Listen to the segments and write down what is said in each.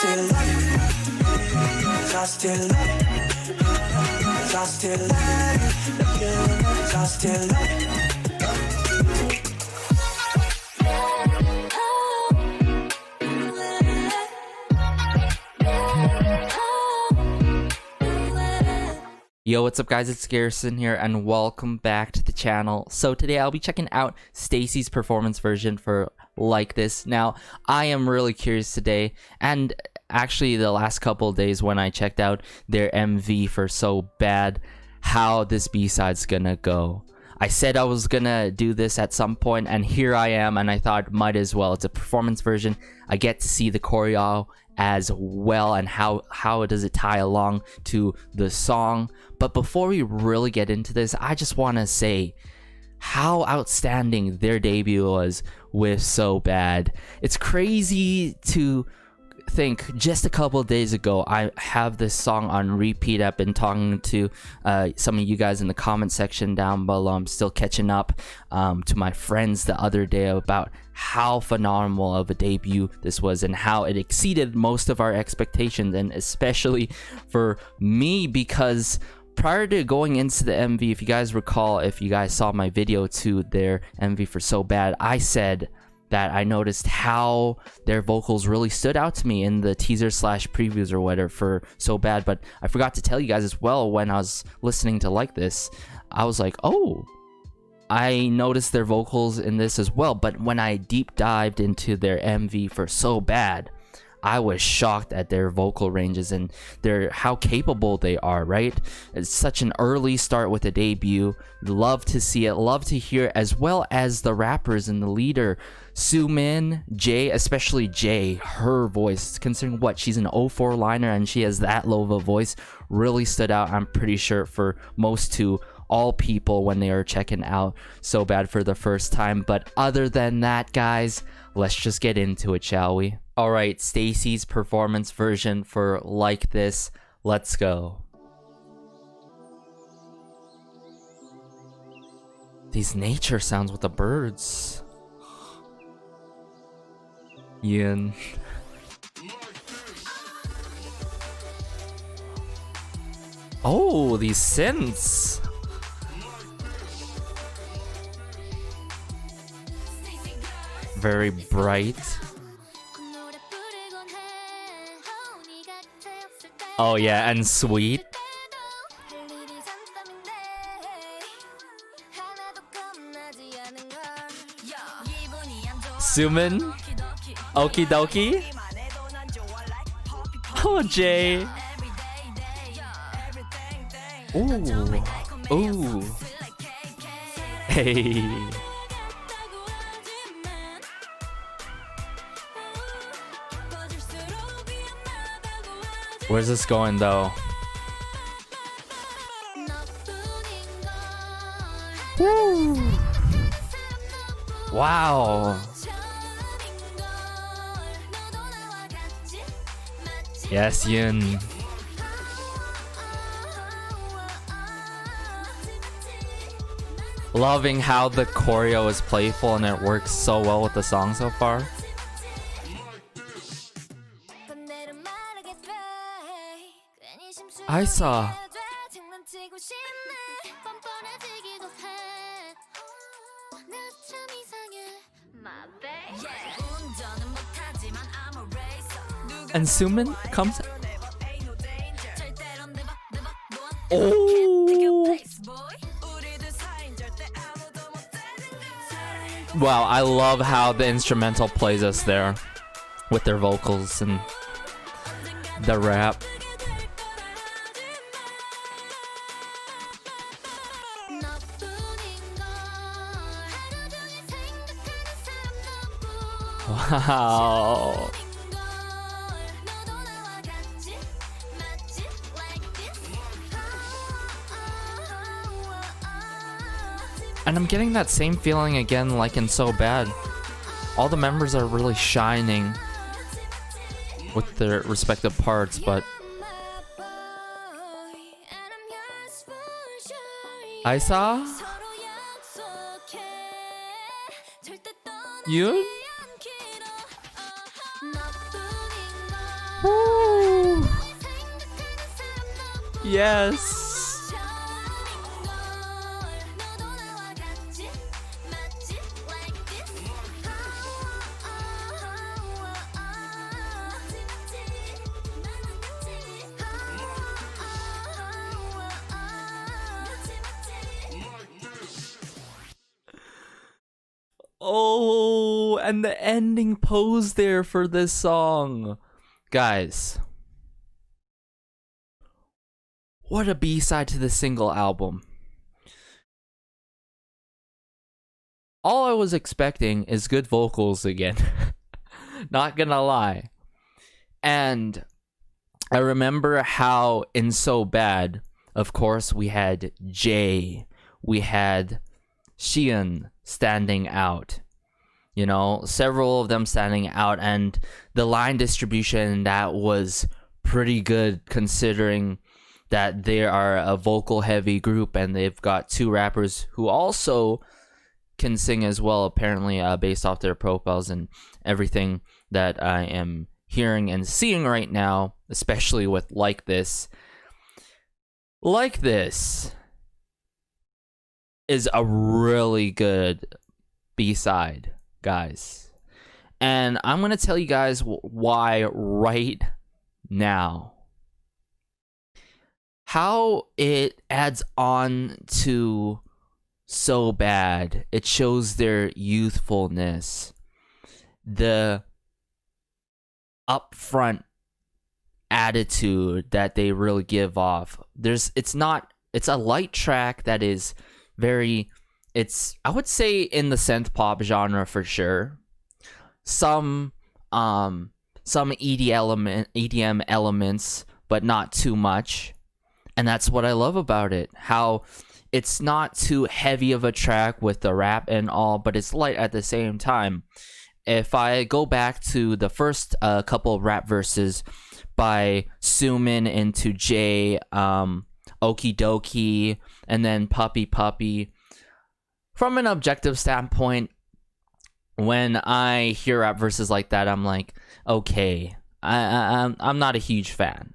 still love you. I still love you. I still love you. I still love you. Yo, what's up guys, it's Garrison here and welcome back to the channel. So today I'll be checking out STAYC's performance version for Like This. Now, I am really curious today, and actually the last couple of days when I checked out their MV for So Bad, how this B-side's gonna go. I said I was gonna do this at some point, and here I am, and I thought might as well. It's a performance version. I get to see the choreo as well and how does it tie along to the song. But before we really get into this, I just want to say how outstanding their debut was with So Bad. It's crazy to think just a couple of days ago I have this song on repeat. I've been talking to some of you guys in the comment section down below. I'm still catching up to my friends the other day about how phenomenal of a debut this was and how it exceeded most of our expectations, and especially for me because prior to going into the MV, if you guys recall, if you guys saw my video to their MV for So Bad, I said that I noticed how their vocals really stood out to me in the teaser slash previews or whatever for So Bad. But I forgot to tell you guys as well, when I was listening to Like This, I was like, oh, I noticed their vocals in this as well. But when I deep dived into their MV for So Bad, I was shocked at their vocal ranges and how capable they are, right? It's such an early start with a debut. Love to see it, love to hear it, as well as the rappers and the leader, Sumin, Jay, especially Jay, her voice, considering what, she's an 04 liner and she has that low of a voice, really stood out, I'm pretty sure, for most to all people when they are checking out So Bad for the first time. But other than that, guys, let's just get into it, shall we? Alright, STAYC's performance version for Like This. Let's go. These nature sounds with the birds. Ian. Oh, these synths. Very bright. Oh yeah, and sweet. Sumin, okie dokie. Oh, Jay. Ooh, ooh. Hey. Where's this going though? Woo! Wow. Yes, Yun. Loving how the choreo is playful and it works so well with the song so far. I saw. And Sumin comes. Oh. Wow, I love how the instrumental plays us there with their vocals and the rap. Wow. And I'm getting that same feeling again like in So Bad. All the members are really shining with their respective parts, but I saw you. Woo. Yes. Oh, and the ending pose there for this song. Guys, what a B-side to the single album. All I was expecting is good vocals again. Not gonna lie. And I remember how in So Bad, of course, we had Jay, we had Xian standing out. You know, several of them standing out, and the line distribution that was pretty good considering that they are a vocal heavy group and they've got two rappers who also can sing as well, apparently, based off their profiles and everything that I am hearing and seeing right now, especially with Like This. Like This is a really good B-side, guys. And I'm going to tell you guys why right now. How it adds on to So Bad. It shows their youthfulness. The upfront attitude that they really give off. It's a light track that is very, I would say in the synth pop genre for sure. Some EDM elements, but not too much. And that's what I love about it. How it's not too heavy of a track with the rap and all, but it's light at the same time. If I go back to the first couple of rap verses by Sumin into Jay, Okie Dokie, and then Puppy Puppy, from an objective standpoint, when I hear rap verses like that, I'm like, okay, I'm not a huge fan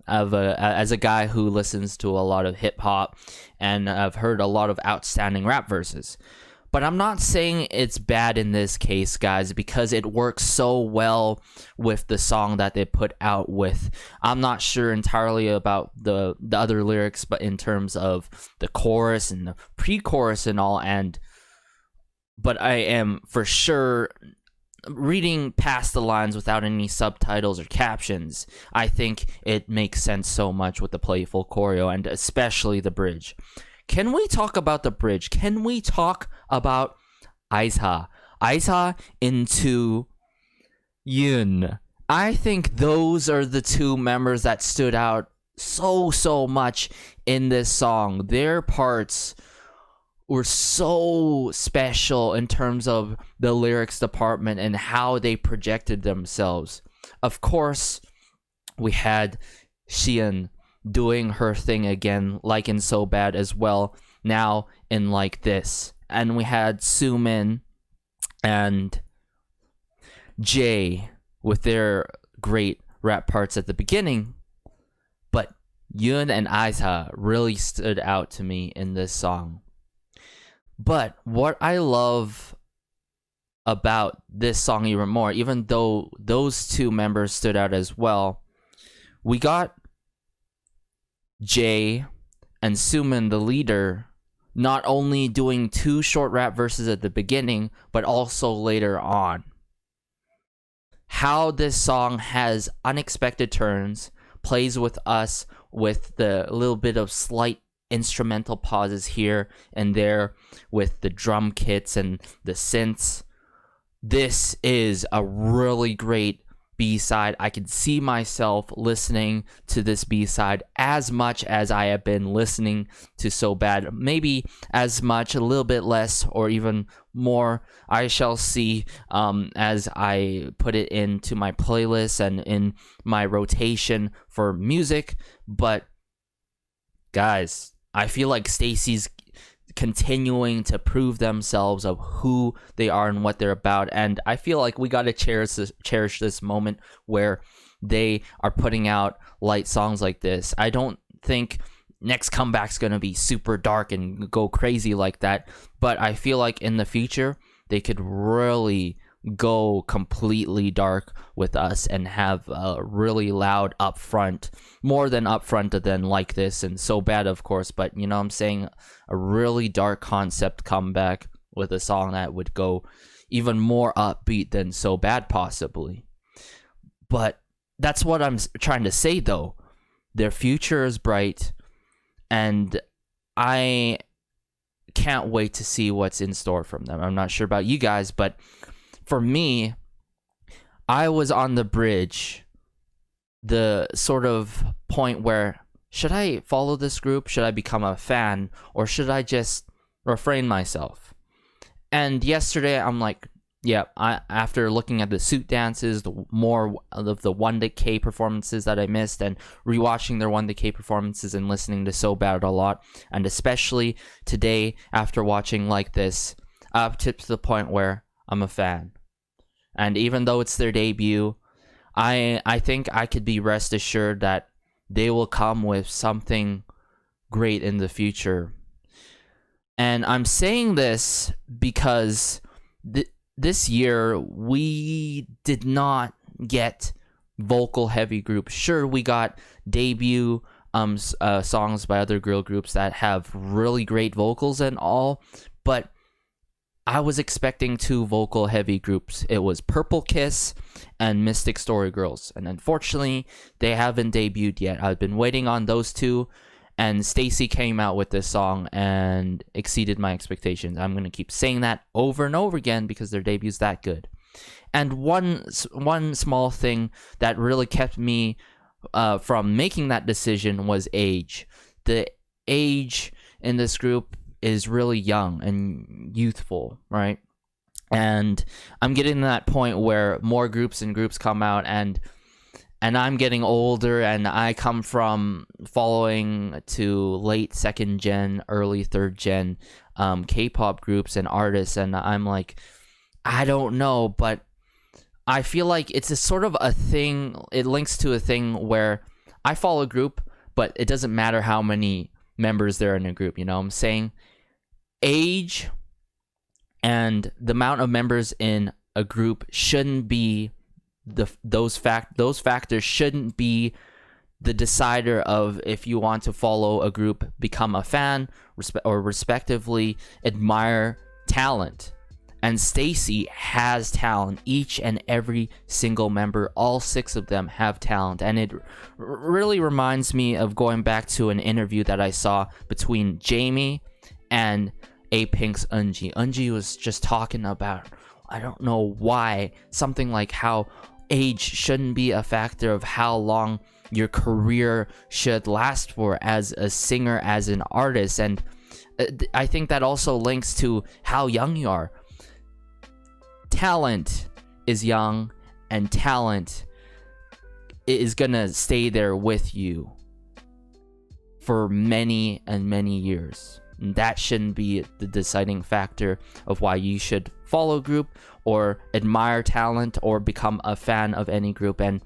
of as a guy who listens to a lot of hip hop, and I've heard a lot of outstanding rap verses. But I'm not saying it's bad in this case, guys, because it works so well with the song that they put out with. I'm not sure entirely about the other lyrics, but in terms of the chorus and the pre-chorus and all, but I am for sure reading past the lines without any subtitles or captions. I think it makes sense so much with the playful choreo and especially the bridge. Can we talk about the bridge? Can we talk about Aisha into Yun? I think those are the two members that stood out so much in this song. Their parts were so special in terms of the lyrics department and how they projected themselves. Of course, we had Xian doing her thing again, like in So Bad as well, now in Like This. And we had Sumin and Jay with their great rap parts at the beginning. But Yun and Aisha really stood out to me in this song. But what I love about this song even more, even though those two members stood out as well, we got Jay and Sumin, the leader, not only doing two short rap verses at the beginning, but also later on. How this song has unexpected turns, plays with us with the little bit of slight instrumental pauses here and there with the drum kits and the synths. This is a really great B-side. I can see myself listening to this B-side as much as I have been listening to So Bad. Maybe as much, a little bit less, or even more. I shall see as I put it into my playlist and in my rotation for music. But guys, I feel like STAYC's continuing to prove themselves of who they are and what they're about, and I feel like we gotta cherish this moment where they are putting out light songs like this. I don't think next comeback's gonna be super dark and go crazy like that, but I feel like in the future they could really go completely dark with us and have a really loud upfront, more than upfront than like this and so bad, of course, but you know what I'm saying, a really dark concept comeback with a song that would go even more upbeat than so bad possibly. But that's what I'm trying to say though. Their future is bright, and I can't wait to see what's in store from them. I'm not sure about you guys, but for me, I was on the bridge, the sort of point where, should I follow this group? Should I become a fan? Or should I just refrain myself? And yesterday, I'm like, yeah, after looking at the suit dances, the more of the 1K performances that I missed, and rewatching their 1K performances and listening to So Bad a lot, and especially today after watching Like This, I've tipped to the point where I'm a fan. And even though it's their debut, I think I could be rest assured that they will come with something great in the future. And I'm saying this because this year we did not get vocal heavy groups. Sure, we got debut songs by other girl groups that have really great vocals and all, but I was expecting 2 vocal heavy groups. It was Purple Kiss and Mystic Story Girls, and unfortunately they haven't debuted yet. I've been waiting on those 2, and STAYC came out with this song and exceeded my expectations. I'm going to keep saying that over and over again because their debut's that good. And one small thing that really kept me from making that decision was age. The age in this group is really young and youthful, right? And I'm getting to that point where more groups and groups come out, and I'm getting older, and I come from following to late 2nd gen, early 3rd gen K-pop groups and artists, and I'm like, I don't know, but I feel like it's a sort of a thing, it links to a thing where I follow a group, but it doesn't matter how many members there are in a group, you know what I'm saying? Age and the amount of members in a group shouldn't be those factors shouldn't be the decider of if you want to follow a group, become a fan, or respectively admire talent. And STAYC has talent. Each and every single member, all 6 of them, have talent. And it really reminds me of going back to an interview that I saw between Jamie and A-Pink's Eunji. Eunji was just talking about, I don't know why, something like how age shouldn't be a factor of how long your career should last for as a singer, as an artist. And I think that also links to how young you are. Talent is young, and talent is gonna stay there with you for many and many years. And that shouldn't be the deciding factor of why you should follow a group or admire talent or become a fan of any group. And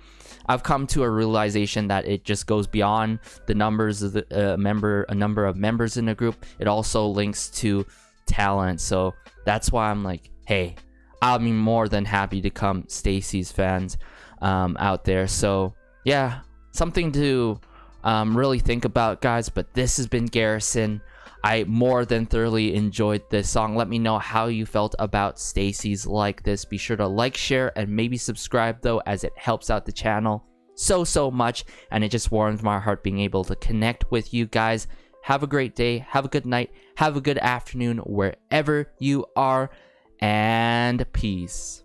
I've come to a realization that it just goes beyond the numbers of the number of members in a group. It also links to talent. So that's why I'm like, hey, I'll be more than happy to become STAYC's fans out there. So yeah, something to really think about, guys. But this has been Garrison. I more than thoroughly enjoyed this song. Let me know how you felt about STAYC's Like This. Be sure to like, share, and maybe subscribe though, as it helps out the channel so much, and it just warms my heart being able to connect with you guys. Have a great day, have a good night, have a good afternoon wherever you are, and peace.